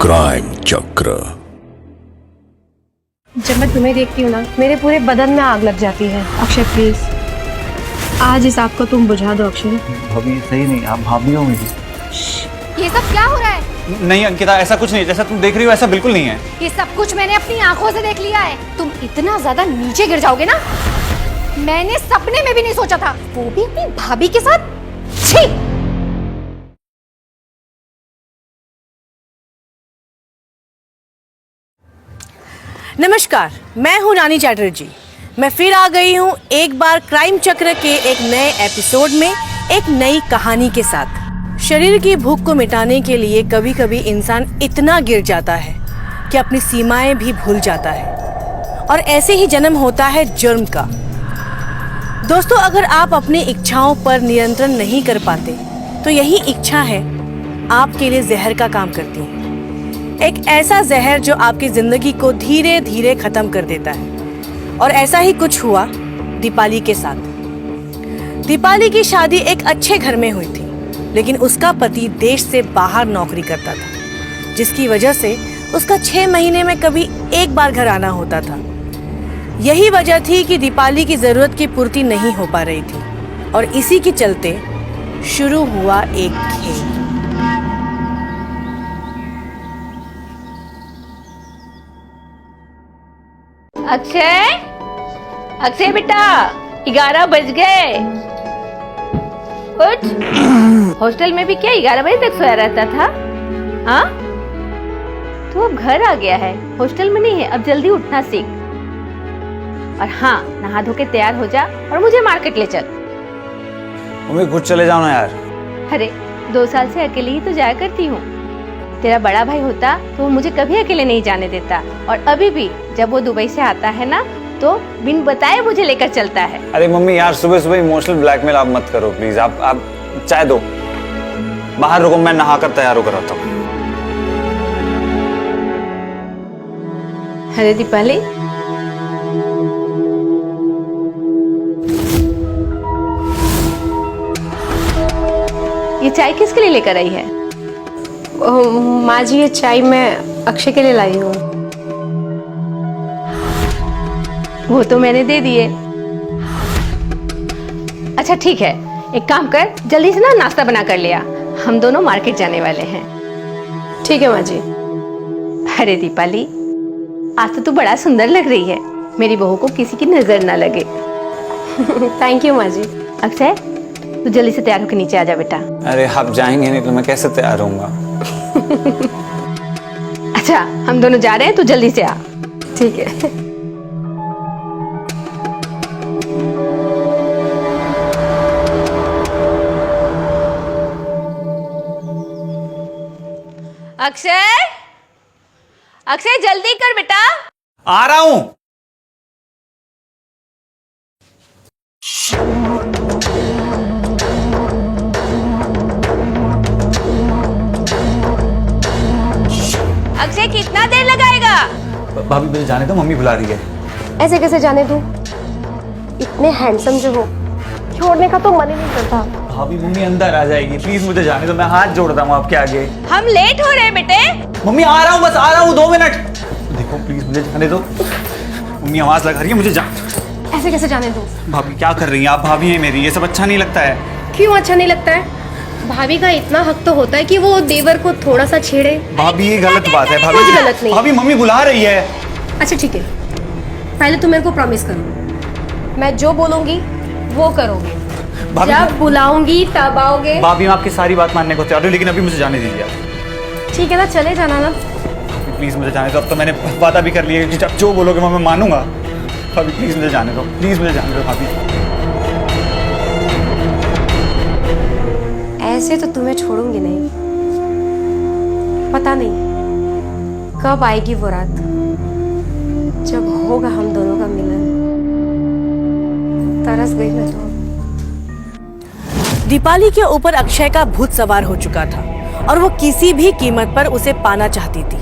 Crime चक्र। जब मैं तुम्हें देखती हूँ ना, मेरे पूरे बदन में आग लग जाती है। अक्षय प्लीज, आज इस आग को तुम बुझा दो। अक्षय भाभी सही नहीं, आप भाभी हो मेरी। ये सब क्या हो रहा है? नहीं अंकिता, ऐसा कुछ नहीं, जैसा तुम देख रही हो ऐसा बिल्कुल नहीं है। ये सब कुछ मैंने अपनी आंखों से देख लिया है। तुम इतना ज्यादा नीचे गिर जाओगे ना, मैंने सपने में भी नहीं सोचा था, वो भी अपनी भाभी के साथ। छी! नमस्कार, मैं हूं रानी चैटर्जी। मैं फिर आ गई हूं एक बार क्राइम चक्र के एक नए एपिसोड में एक नई कहानी के साथ। शरीर की भूख को मिटाने के लिए कभी कभी इंसान इतना गिर जाता है कि अपनी सीमाएं भी भूल जाता है, और ऐसे ही जन्म होता है जुर्म का। दोस्तों, अगर आप अपनी इच्छाओं पर नियंत्रण नहीं कर पाते तो यही इच्छा है आपके लिए जहर का काम करती है। एक ऐसा जहर जो आपकी जिंदगी को धीरे धीरे खत्म कर देता है। और ऐसा ही कुछ हुआ दीपाली के साथ। दीपाली की शादी एक अच्छे घर में हुई थी, लेकिन उसका पति देश से बाहर नौकरी करता था, जिसकी वजह से उसका 6 महीने में कभी एक बार घर आना होता था। यही वजह थी कि दीपाली की जरूरत की पूर्ति नहीं हो पा रही थी, और इसी के चलते शुरू हुआ एक खेल। अक्षय, अक्षय बेटा, 11 बज गए। उठ। हॉस्टल में भी क्या 11 बजे तक सोया रहता था? हाँ, तू अब घर आ गया है, हॉस्टल में नहीं है। अब जल्दी उठना सीख। और हाँ, नहा धो के तैयार हो जा और मुझे मार्केट ले चल। मम्मी खुद चले जाओ ना यार। अरे 2 साल से अकेले ही तो जाया करती हूँ। तेरा बड़ा भाई होता तो वो मुझे कभी अकेले नहीं जाने देता, और अभी भी जब वो दुबई से आता है ना, तो बिन बताए मुझे लेकर चलता है। अरे मम्मी यार, सुबह सुबह इमोशनल ब्लैकमेल आप मत करो प्लीज। आप चाय दो, बाहर रुको, मैं नहा कर तैयार होकर आता हूँ। अरे दीपाली, ये चाय किसके लिए लेकर आई है? माँ जी, ये चाय मैं अक्षय के लिए लाई हूँ। वो तो मैंने दे दिए। अच्छा ठीक है, एक काम कर, जल्दी से ना नाश्ता बना कर लिया, हम दोनों मार्केट जाने वाले हैं। ठीक है माँ जी। अरे दीपाली, आज तो तू बड़ा सुंदर लग रही है, मेरी बहू को किसी की नजर ना लगे। थैंक यू माँ जी। अक्षय, तू जल्दी से तैयार होकर नीचे आ जा बेटा। अरे आप जाएंगे नहीं तो मैं कैसे तैयार होऊंगा? अच्छा, हम दोनों जा रहे हैं, तू जल्दी से आ। ठीक है। अक्षय, अक्षय जल्दी कर बेटा। आ रहा हूँ। अक्षय कितना देर लगाएगा? भाभी मुझे जाने दो, मम्मी बुला रही है। ऐसे कैसे जाने दूँ? इतने हैंडसम जो हो, छोड़ने का तो मन ही नहीं करता। भाभी मम्मी अंदर आ जाएगी, प्लीज मुझे जाने दो, मैं हाथ जोड़ता हूँ आपके आगे। हम लेट हो रहे हैं बेटे। मम्मी आ रहा हूँ, बस आ रहा हूँ, 2 मिनट। देखो प्लीज मुझे जाने दो। मम्मी आवाज लगा रही है, मुझे ऐसे कैसे जाने दूँ? भाभी क्या कर रही हैं आप? भाभी हैं मेरी, ये सब अच्छा नहीं लगता है। क्यों अच्छा नहीं लगता है? भाभी का इतना हक तो होता है कि वो देवर को थोड़ा सा छेड़े। भाभी ये गलत बात है। भाभी कुछ गलत नहीं। भाभी मम्मी बुला रही है। अच्छा ठीक है, पहले तुम मेरे को प्रॉमिस करो, मैं जो बोलूंगी वो करोगे। जब बुलाऊंगी तब आओगे। भाभी मैं आपकी सारी बात मानने को तैयार हूँ, लेकिन अभी मुझे जाने दीजिए आप। ठीक है ना, चले जाना ना। प्लीज मुझे जाने दो, अब तो मैंने वादा भी कर लिया है कि जब जो बोलोगे मैं मानूंगा। भाभी प्लीज मुझे जाने दो, प्लीज मुझे जाने दो भाभी। ऐसे तो तुम्हें छोड़ूंगी नहीं। पता नहीं कब आएगी वो रात जब होगा हम दोनों का मिलन। तरस गई मैं तो। दीपाली के ऊपर अक्षय का भूत सवार हो चुका था, और वो किसी भी कीमत पर उसे पाना चाहती थी।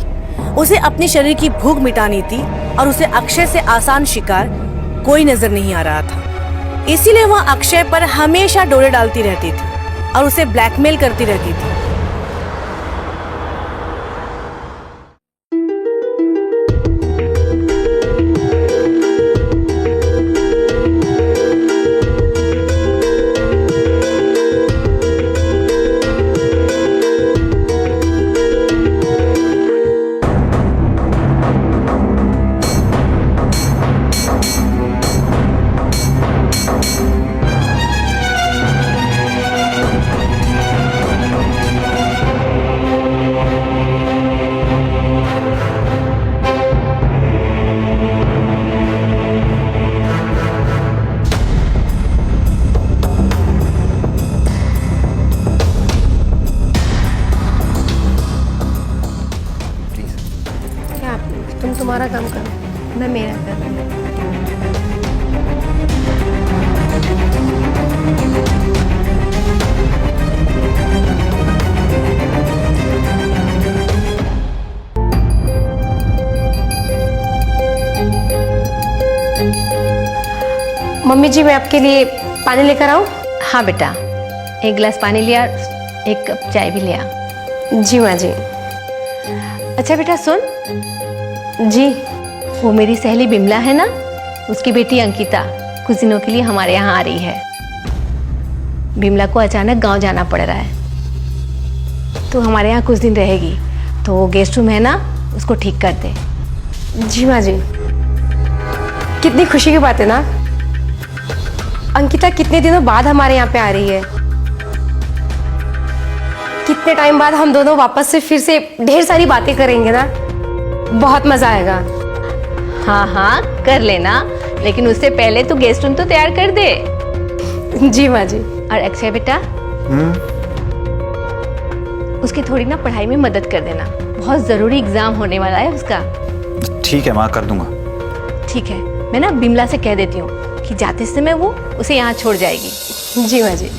उसे अपने शरीर की भूख मिटानी थी, और उसे अक्षय से आसान शिकार कोई नजर नहीं आ रहा था। इसीलिए वह अक्षय पर हमेशा डोरे डालती रहती थी और उसे ब्लैकमेल करती रहती थी। तुम्हारा काम करो, मैं मेरा कर रही हूँ। मम्मी जी, मैं आपके लिए पानी लेकर आऊँ? हाँ बेटा, एक गिलास पानी लिया, एक कप चाय भी लिया। जी माँ जी। अच्छा बेटा सुन, जी। वो मेरी सहेली बिमला है ना, उसकी बेटी अंकिता कुछ दिनों के लिए हमारे यहाँ आ रही है। बिमला को अचानक गांव जाना पड़ रहा है, तो हमारे यहाँ कुछ दिन रहेगी, तो वो गेस्ट रूम है ना, उसको ठीक कर दे। जी माँ जी। कितनी खुशी की बात है ना, अंकिता कितने दिनों बाद हमारे यहाँ पे आ रही है। कितने टाइम बाद हम दोनों वापस से फिर से ढेर सारी बातें करेंगे ना, बहुत मजा आएगा। हाँ हाँ कर लेना, लेकिन उससे पहले तू गेस्ट रूम तो तैयार कर दे। जी माँ जी। और अक्षय बेटा, उसकी थोड़ी ना पढ़ाई में मदद कर देना, बहुत जरूरी एग्जाम होने वाला है उसका। ठीक है माँ, कर दूंगा। ठीक है, मैं ना बिमला से कह देती हूँ कि जाते समय वो उसे यहाँ छोड़ जाएगी। जी माँ जी।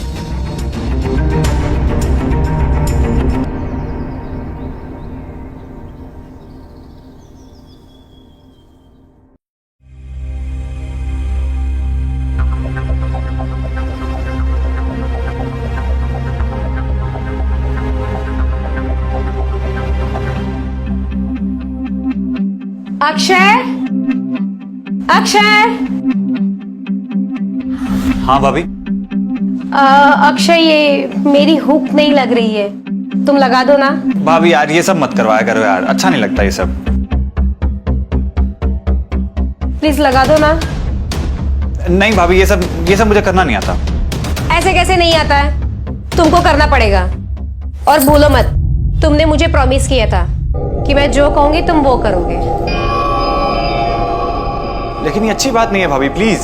अक्षय, अक्षय। हाँ भाभी। अक्षय, ये मेरी हुक नहीं लग रही है, तुम लगा दो ना। भाभी यार ये सब मत करवाया करो यार, अच्छा नहीं लगता ये सब। प्लीज लगा दो ना। नहीं भाभी, ये सब मुझे करना नहीं आता। ऐसे कैसे नहीं आता है, तुमको करना पड़ेगा। और भूलो मत, तुमने मुझे प्रॉमिस किया था कि मैं जो कहूंगी तुम वो करोगे। लेकिन ये अच्छी बात नहीं है भाभी, प्लीज।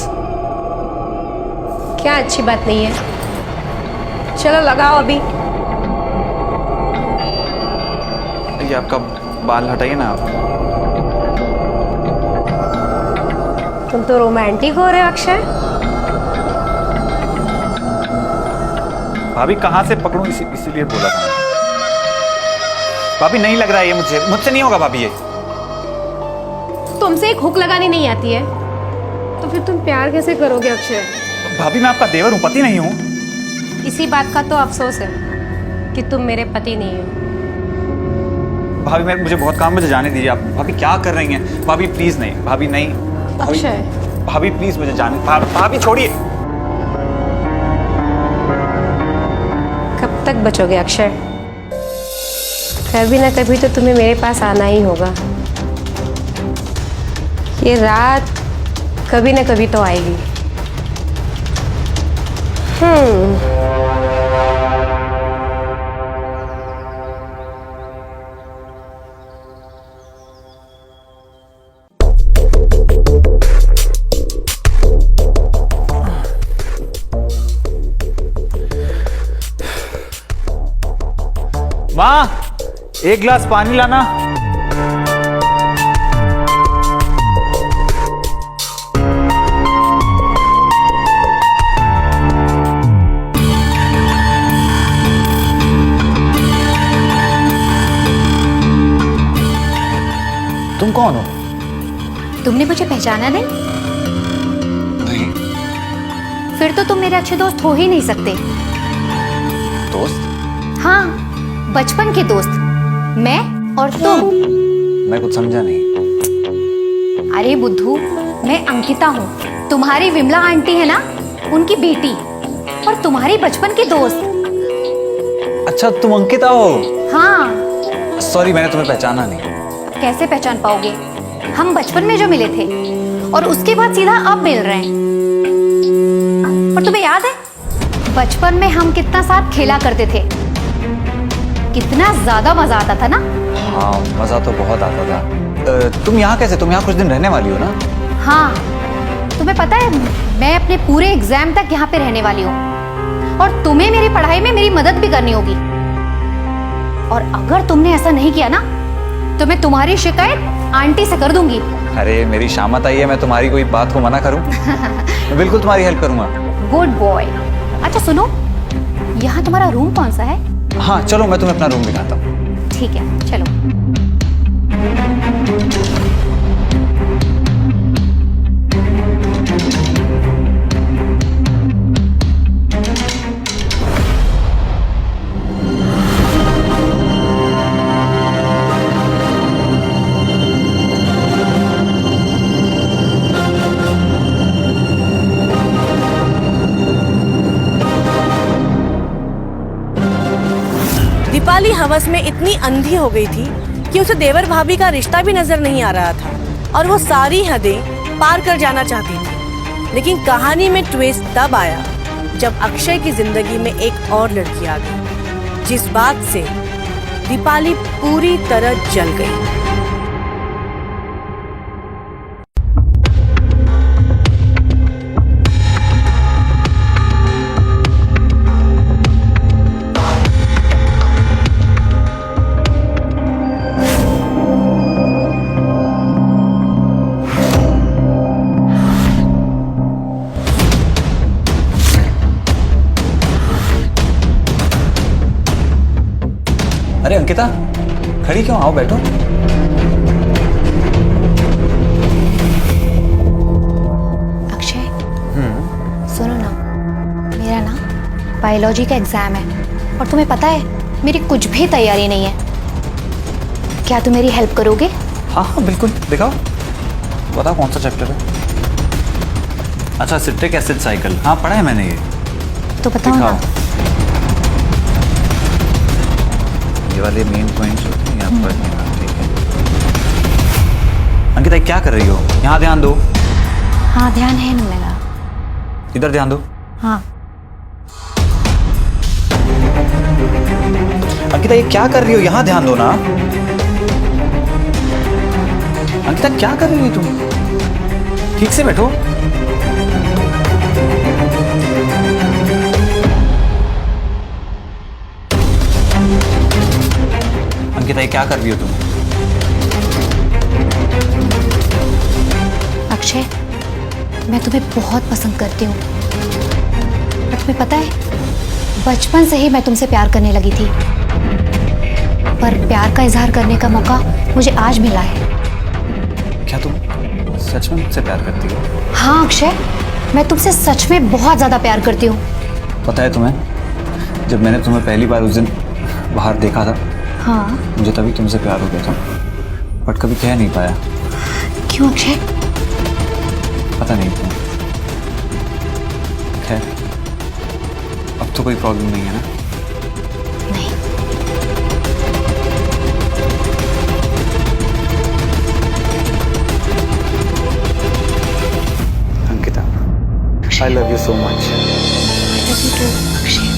क्या अच्छी बात नहीं है? चलो लगाओ अभी। ये आपका बाल हटाइए ना आप। तुम तो रोमांटिक हो रहे हो अक्षय। भाभी कहाँ से पकड़ूं, इसीलिए बोला था। भाभी नहीं लग रहा है ये मुझसे नहीं होगा भाभी ये। तुमसे एक हुक लगानी नहीं आती है तो फिर तुम प्यार कैसे करोगे अक्षय? भाभी मैं आपका देवर हूँ, पति नहीं हूँ। इसी बात का तो अफसोस है कि तुम मेरे पति नहीं हो। भाभी मुझे बहुत काम, मुझे जाने दीजिए आप। भाभी क्या कर रही हैं? भाभी प्लीज नहीं, भाभी नहीं। अक्षय, भाभी प्लीज मुझे जाने, भाभी छोड़िए। कब तक बचोगे अक्षय? कभी ना कभी तो तुम्हें मेरे पास आना ही होगा। ये रात कभी ना कभी तो आएगी। माँ, एक गिलास पानी लाना। तुम कौन हो? तुमने मुझे पहचाना नहीं? नहीं। फिर तो तुम मेरे अच्छे दोस्त हो ही नहीं सकते। दोस्त? हाँ, बचपन के दोस्त, मैं और तुम। मैं कुछ समझा नहीं। अरे बुद्धू, मैं अंकिता हूँ, तुम्हारी विमला आंटी है ना, उनकी बेटी, और तुम्हारी बचपन की दोस्त। अच्छा तुम अंकिता हो? हाँ। सॉरी, मैंने तुम्हें पहचाना नहीं। कैसे पहचान पाओगे? हम बचपन में जो मिले थे और उसके बाद सीधा अब मिल रहे हैं। और तुम्हें याद है बचपन में हम कितना साथ खेला करते थे, कितना ज्यादा मजा आता था ना? हाँ मजा तो बहुत आता था। तुम यहाँ कैसे? तुम यहाँ कुछ दिन रहने वाली हो ना? हाँ, तुम्हें पता है मैं अपने पूरे एग्जाम तक यहाँ पे रहने वाली हूँ, और तुम्हें मेरी पढ़ाई में मेरी मदद भी करनी होगी। और अगर तुमने ऐसा नहीं किया ना तो मैं तुम्हारी शिकायत आंटी से कर दूंगी। अरे मेरी शामत आई है, मैं तुम्हारी कोई बात को मना करूं? मैं बिल्कुल तुम्हारी हेल्प करूंगा। Good boy. अच्छा सुनो, यहाँ तुम्हारा रूम कौन सा है? हाँ चलो मैं तुम्हें अपना रूम दिखाता हूँ। ठीक है चलो। दीपाली हवस में इतनी अंधी हो गई थी कि उसे देवर भाभी का रिश्ता भी नजर नहीं आ रहा था और वो सारी हदें पार कर जाना चाहती थी। लेकिन कहानी में ट्विस्ट तब आया जब अक्षय की जिंदगी में एक और लड़की आ गई, जिस बात से दीपाली पूरी तरह जल गई। अरे अंकिता, खड़ी क्यों? आओ बैठो। अक्षय सुनो ना, मेरा ना बायोलॉजी का एग्जाम है और तुम्हें पता है मेरी कुछ भी तैयारी नहीं है। क्या तुम मेरी हेल्प करोगे? हाँ हाँ बिल्कुल, दिखाओ, बताओ कौन सा चैप्टर है? अच्छा, सिट्रिक एसिड साइकिल, हाँ पढ़ा है मैंने ये। तो बताओ ना। ये वाले मेन पॉइंट्स होते हैं यहाँ पर। ठीक है अंकिता, क्या कर रही हो? यहाँ ध्यान दो। हाँ ध्यान है ना मेरा। इधर ध्यान दो। हाँ अंकिता, ये क्या कर रही हो? यहाँ ध्यान दो ना। अंकिता क्या कर रही हो तुम? ठीक से बैठो। अंकिता ये क्या कर रही हो तुम? अक्षय, मैं तुम्हें बहुत पसंद करती हूँ। और तुम्हें पता है, बचपन से ही मैं तुमसे प्यार करने लगी थी, पर प्यार का इजहार करने का मौका मुझे आज मिला है। क्या तुम सच में मुझसे प्यार करती हो? हाँ अक्षय, मैं तुमसे सच में बहुत ज्यादा प्यार करती हूँ। पता है तुम्हें, जब मैंने तुम्हें पहली बार उस दिन बाहर देखा था, हाँ मुझे तभी तुमसे प्यार हो गया था, बट कभी कह नहीं पाया। क्यों अक्षय? पता नहीं क्यों। खैर, अब तो कोई प्रॉब्लम नहीं है ना? नहीं। Ankita, I love you so much. I love you too, Akshay.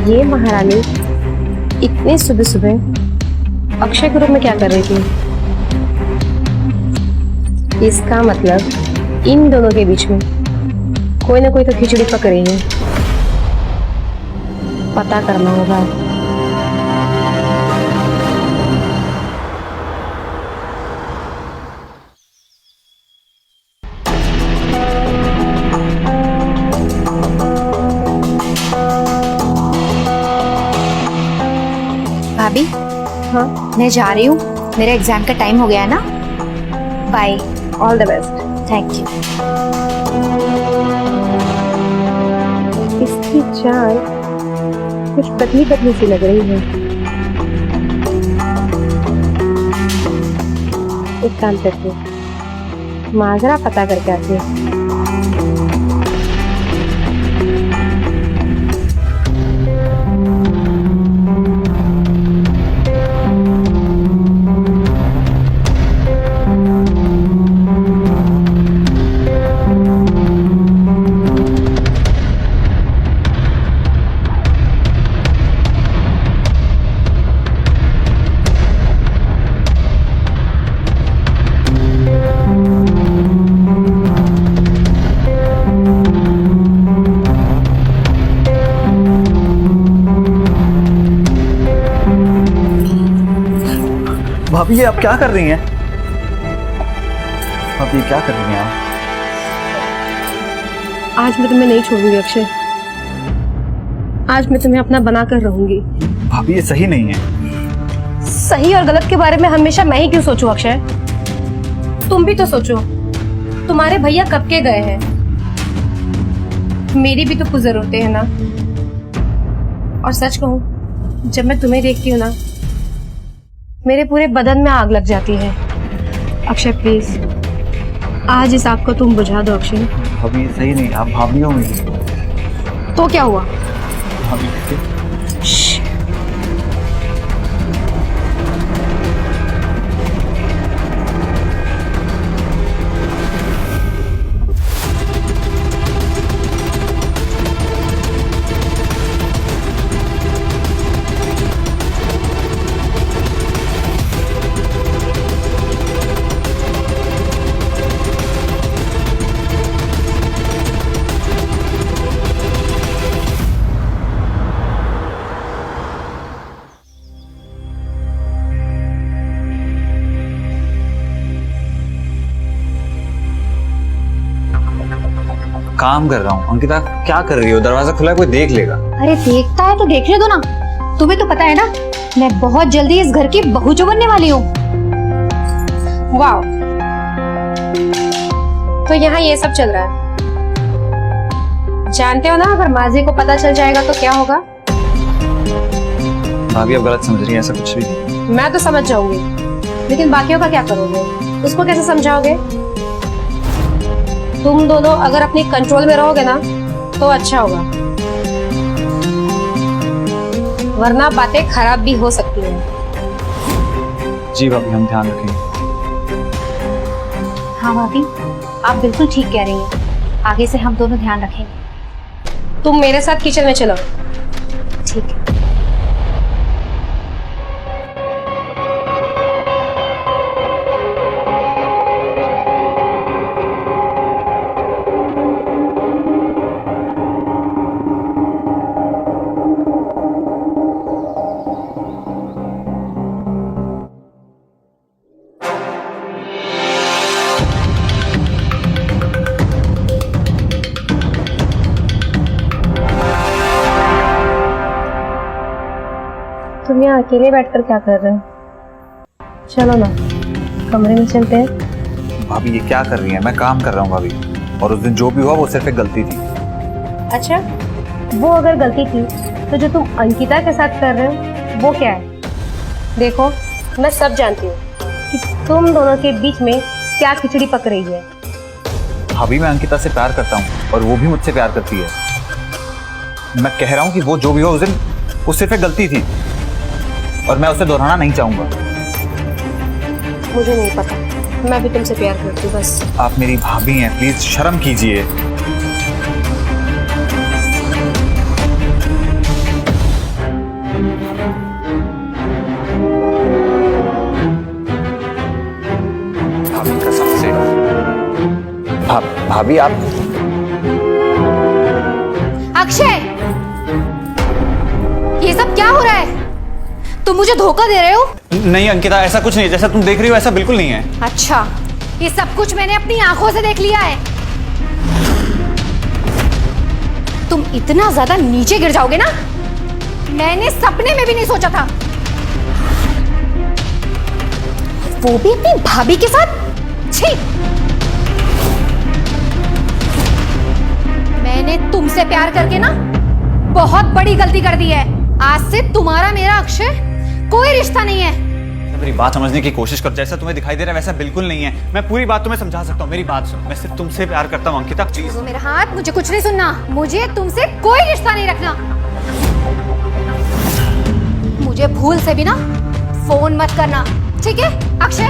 ये महारानी इतने सुबह सुबह अक्षय के रूम में क्या कर रही थी? इसका मतलब इन दोनों के बीच में कोई ना कोई तो खिचड़ी पक रही है। पता करना होगा। हाँ, मैं जा रही हूँ, मेरा एग्जाम का टाइम हो गया है ना। Bye. All the best. Thank you. इसकी चाल कुछ पतली पतली सी लग रही है। एक काम करती हूँ, माजरा पता करके आती हूँ। भाभी ये आप क्या कर रही हैं? भाभी ये क्या कर रही हैं आप? आज मैं तुम्हें नहीं छोड़ूंगी अक्षय। आज मैं तुम्हें अपना बना कर रहूंगी। भाभी ये सही नहीं है। सही और गलत के बारे में हमेशा मैं ही क्यों सोचूं अक्षय? तुम भी तो सोचो, तुम्हारे भैया कब के गए हैं? मेरी भी तो कुछ जरूरतें हैं ना। और सच कहूं, जब मैं तुम्हें देखती हूँ ना, मेरे पूरे बदन में आग लग जाती है। अक्षय प्लीज, आज इस आग को तुम बुझा दो अक्षय। भाभी ये सही नहीं, आप भाभी हो मेरी। तो क्या हुआ? भाभी काम कर रहा हूँ। अंकिता क्या कर रही हो? दरवाजा खुला है, कोई देख लेगा। अरे देखता है तो देखने दो ना। तुम्हें तो पता है ना, मैं बहुत जल्दी इस घर की बहू जो बनने वाली हूँ। वाह, तो यहाँ ये सब चल रहा है। जानते हो ना, अगर माजी को पता चल जाएगा तो क्या होगा? भाभी आप गलत समझ रही हैं, ऐसा कुछ भी नहीं। मैं तो समझ जाऊंगी, लेकिन बाकियों का क्या करोगे? उसको कैसे समझाओगे? तुम दोनों अगर अपनी कंट्रोल में रहोगे ना तो अच्छा होगा, वरना बातें खराब भी हो सकती हैं। जी भाभी, हम ध्यान रखेंगे। हाँ भाभी, आप बिल्कुल ठीक कह रही हैं। आगे से हम दोनों ध्यान रखेंगे। तुम मेरे साथ किचन में चलो। ठीक है। तुम यहाँ अकेले बैठकर क्या कर रहे हो? चलो ना, कमरे में चलते हैं। भाभी ये क्या कर रही हैं? मैं काम कर रहा हूँ भाभी, और उस दिन जो भी हुआ वो सिर्फ एक गलती थी। अच्छा, वो अगर गलती थी तो जो तुम अंकिता के साथ कर रहे हो वो क्या है? देखो, मैं सब जानती हूँ कि तुम दोनों के बीच में क्या खिचड़ी पक रही है। भाभी मैं अंकिता से प्यार करता हूँ और वो भी मुझसे प्यार करती है। मैं कह रहा हूँ कि वो जो भी हुआ उस दिन वो सिर्फ एक गलती थी और मैं उसे दोहराना नहीं चाहूंगा। मुझे नहीं पता, मैं भी तुमसे प्यार करती हूँ बस। आप मेरी भाभी हैं, प्लीज शर्म कीजिए। भाभी कसम से। भाभी आप अक्षय, ये सब क्या हो रहा है? तुम मुझे धोखा दे रहे हो? नहीं अंकिता, ऐसा कुछ नहीं है। जैसा तुम देख रही हो ऐसा बिल्कुल नहीं है। अच्छा, ये सब कुछ मैंने अपनी आंखों से देख लिया है। तुम इतना ज्यादा नीचे गिर जाओगे ना, मैंने सपने में भी नहीं सोचा था। वो भी अपनी भाभी के साथ। छी! मैंने तुमसे प्यार करके ना बहुत बड़ी गलती कर दी है। आज से तुम्हारा मेरा अक्षय कोई रिश्ता नहीं है। मेरी बात समझने की कोशिश कर, जैसा तुम्हें दिखाई दे रहा है वैसा बिल्कुल नहीं है। मैं पूरी बात तुम्हें समझा सकता हूँ, मेरी बात सुनो। मैं सिर्फ तुमसे प्यार करता हूँ अंकिता, प्लीज। तो मेरा हाथ, मुझे कुछ नहीं सुनना। मुझे तुमसे कोई रिश्ता नहीं रखना। मुझे भूल से भी ना फोन मत करना, ठीक है अक्षय?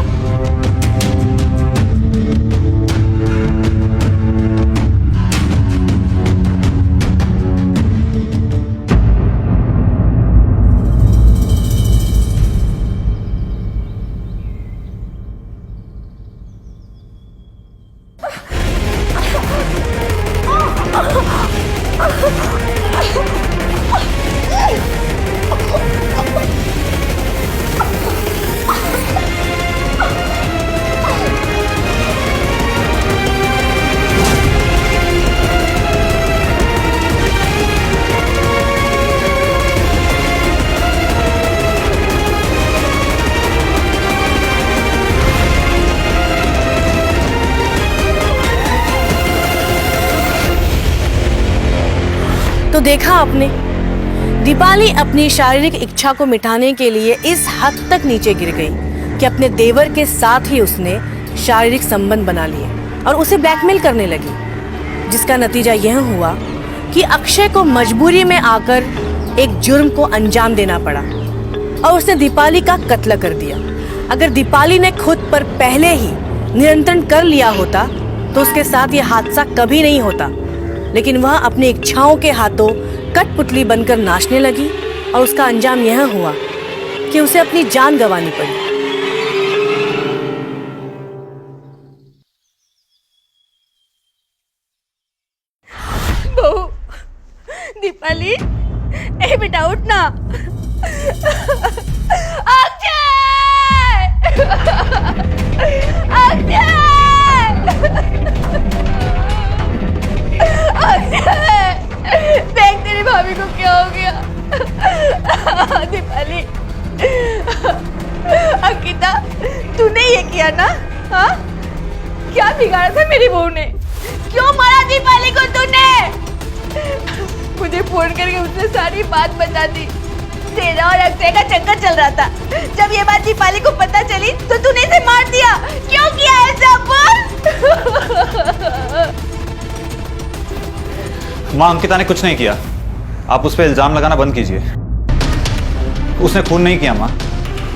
तो देखा आपने, दीपाली अपनी शारीरिक इच्छा को मिटाने के लिए इस हद तक नीचे गिर गई कि अपने देवर के साथ ही उसने शारीरिक संबंध बना लिए और उसे ब्लैकमेल करने लगी, जिसका नतीजा यह हुआ कि अक्षय को मजबूरी में आकर एक जुर्म को अंजाम देना पड़ा और उसने दीपाली का कत्ल कर दिया। अगर दीपाली ने खुद पर पहले ही नियंत्रण कर लिया होता तो उसके साथ यह हादसा कभी नहीं होता, लेकिन वह अपनी इच्छाओं के हाथों कठपुतली बनकर नाचने लगी और उसका अंजाम यह हुआ कि उसे अपनी जान गंवानी पड़ी। बहू, दीपाली, ए बेटा उठना। अक्षय! अक्षय! देख तेरी भाभी को क्या हो गया। दीपाली, अंकिता, तूने ये किया ना? हाँ, क्या बिगाड़ा था मेरी बहू ने? क्यों मारा दीपाली को तूने? मुझे फोन करके उसने सारी बात बता दी। तेरा और अक्षय का चक्कर चल रहा था। जब ये बात दीपाली को पता चली तो तूने इसे मार दिया। क्यों किया ऐसा? माँ, अंकिता ने कुछ नहीं किया। आप उस पर इल्जाम लगाना बंद कीजिए। उसने खून नहीं किया माँ।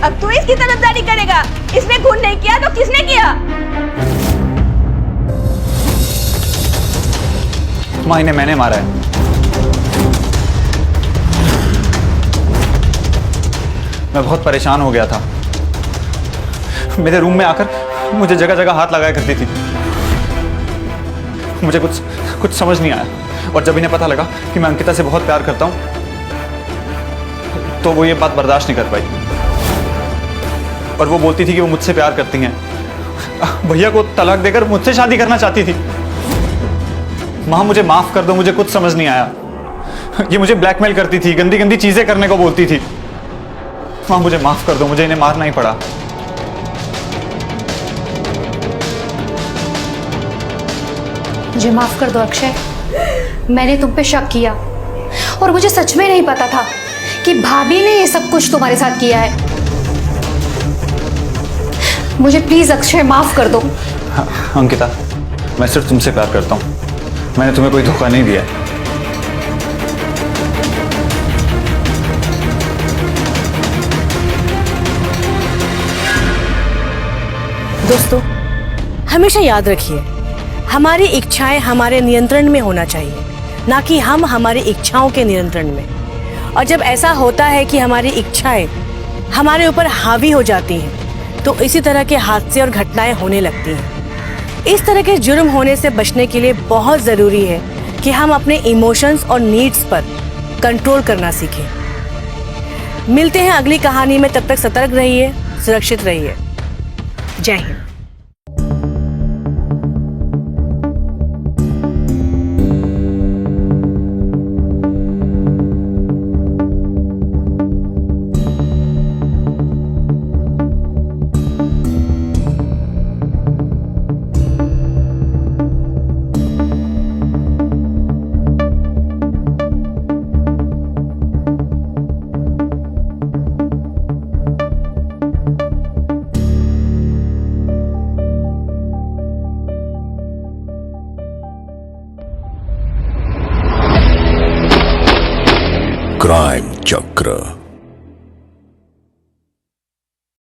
अब तू इसकी तरफदारी करेगा? इसने खून नहीं किया तो किसने किया? माँ, इन्हें मैंने मारा है। मैं बहुत परेशान हो गया था। मेरे रूम में आकर मुझे जगह जगह हाथ लगाया करती थी। मुझे कुछ समझ नहीं आया, और जब इन्हें पता लगा कि मैं अंकिता से बहुत प्यार करता हूं तो वो ये बात बर्दाश्त नहीं कर पाई और वो बोलती थी कि वो मुझसे प्यार करती हैं। भैया को तलाक देकर मुझसे शादी करना चाहती थी। माँ, मुझे माफ कर दो, मुझे कुछ समझ नहीं आया। ये मुझे ब्लैकमेल करती थी, गंदी गंदी चीजें करने को बोलती थी। माँ, मुझे माफ कर दो, मुझे इन्हें मारना ही पड़ा। मुझे माफ कर दो अक्षय। मैंने तुम पे शक किया और मुझे सच में नहीं पता था कि भाभी ने ये सब कुछ तुम्हारे साथ किया है। मुझे प्लीज अक्षय माफ कर दो। अंकिता, मैं सिर्फ तुमसे प्यार करता हूँ। मैंने तुम्हें कोई धोखा नहीं दिया। दोस्तों, हमेशा याद रखिए, हमारी इच्छाएं हमारे नियंत्रण में होना चाहिए, ना कि हम हमारी इच्छाओं के नियंत्रण में। और जब ऐसा होता है कि हमारी इच्छाएं हमारे ऊपर हावी हो जाती हैं, तो इसी तरह के हादसे और घटनाएं होने लगती हैं। इस तरह के जुर्म होने से बचने के लिए बहुत ज़रूरी है कि हम अपने इमोशंस और नीड्स पर कंट्रोल करना सीखें। मिलते हैं अगली कहानी में, तब तक सतर्क रहिए, सुरक्षित रहिए। जय हिंद। क्राइम चक्र।